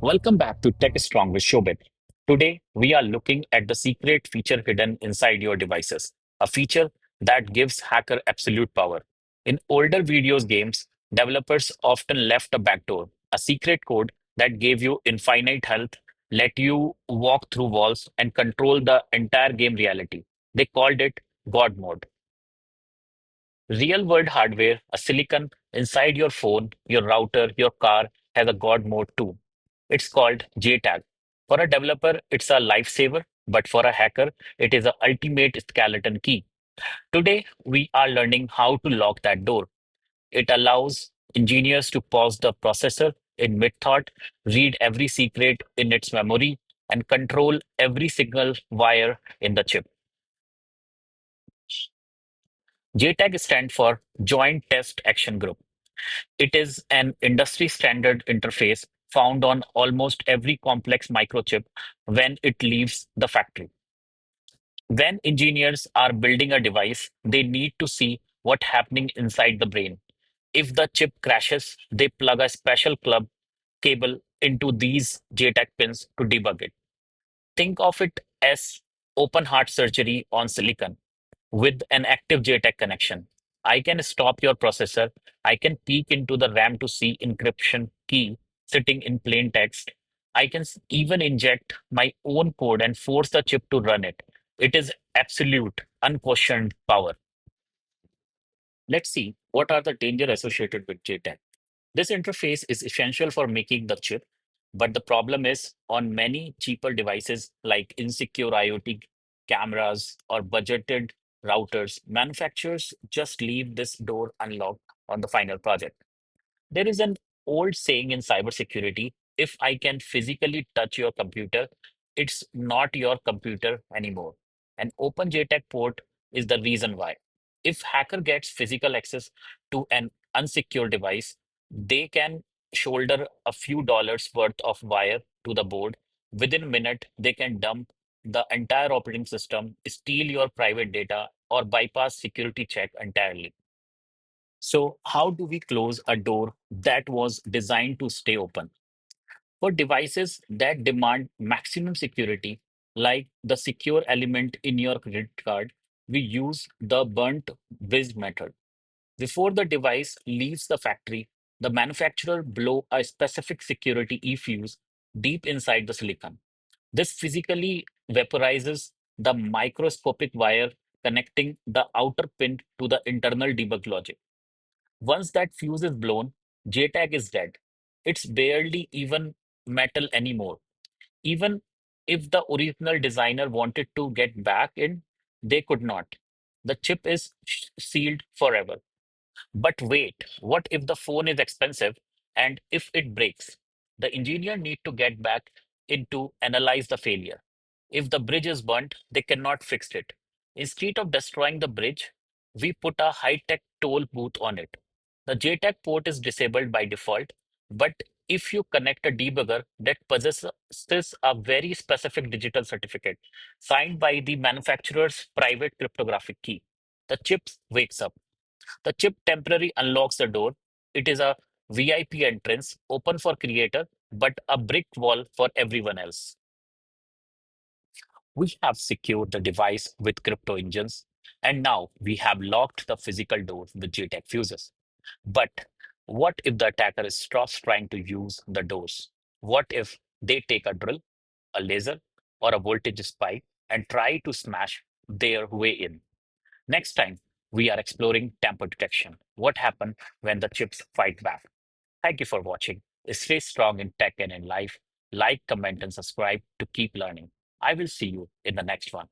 Welcome back to Tech Strong with Shobit. Today, we are looking at the secret feature hidden inside your devices, a feature that gives hacker absolute power. In older videos games, developers often left a backdoor, a secret code that gave you infinite health, let you walk through walls, and control the entire game reality. They called it God mode. Real world hardware, a silicon inside your phone, your router, your car has a God mode too. It's called JTAG. For a developer, it's a lifesaver, but for a hacker, it is a ultimate skeleton key. Today, we are learning how to lock that door. It allows engineers to pause the processor in mid-thought, read every secret in its memory, and control every signal wire in the chip. JTAG stands for Joint Test Action Group. It is an industry standard interface found on almost every complex microchip when it leaves the factory. When engineers are building a device, they need to see what's happening inside the brain. If the chip crashes, they plug a special club cable into these JTAG pins to debug it. Think of it as open heart surgery on silicon with an active JTAG connection. I can stop your processor. I can peek into the RAM to see encryption key sitting in plain text. I can even inject my own code and force the chip to run it. It is absolute, unquestioned power. Let's see what are the dangers associated with JTAG. This interface is essential for making the chip, but the problem is on many cheaper devices like insecure IoT cameras or budgeted routers, manufacturers just leave this door unlocked on the final project. There is an old saying in cybersecurity, if I can physically touch your computer, it's not your computer anymore. An open JTAG port is the reason why. If hacker gets physical access to an unsecure device, they can shoulder a few dollars worth of wire to the board. Within a minute, they can dump the entire operating system, steal your private data, or bypass security check entirely. So, how do we close a door that was designed to stay open? For devices that demand maximum security, like the secure element in your credit card, we use the burnt bridge method. Before the device leaves the factory, the manufacturer blow a specific security e-fuse deep inside the silicon. This physically vaporizes the microscopic wire connecting the outer pin to the internal debug logic. Once that fuse is blown, JTAG is dead. It's barely even metal anymore. Even if the original designer wanted to get back in, they could not. The chip is sealed forever. But wait, what if the phone is expensive and if it breaks? The engineer need to get back in to analyze the failure. If the bridge is burnt, they cannot fix it. Instead of destroying the bridge, we put a high-tech toll booth on it. The JTAG port is disabled by default, but if you connect a debugger that possesses a very specific digital certificate signed by the manufacturer's private cryptographic key, the chip wakes up. The chip temporarily unlocks the door. It is a VIP entrance, open for creator, but a brick wall for everyone else. We have secured the device with crypto engines, and now we have locked the physical door with JTAG fuses. But what if the attacker stops trying to use the doors? What if they take a drill, a laser, or a voltage spike and try to smash their way in? Next time, we are exploring tamper detection. What happens when the chips fight back? Thank you for watching. Stay strong in tech and in life. Like, comment, and subscribe to keep learning. I will see you in the next one.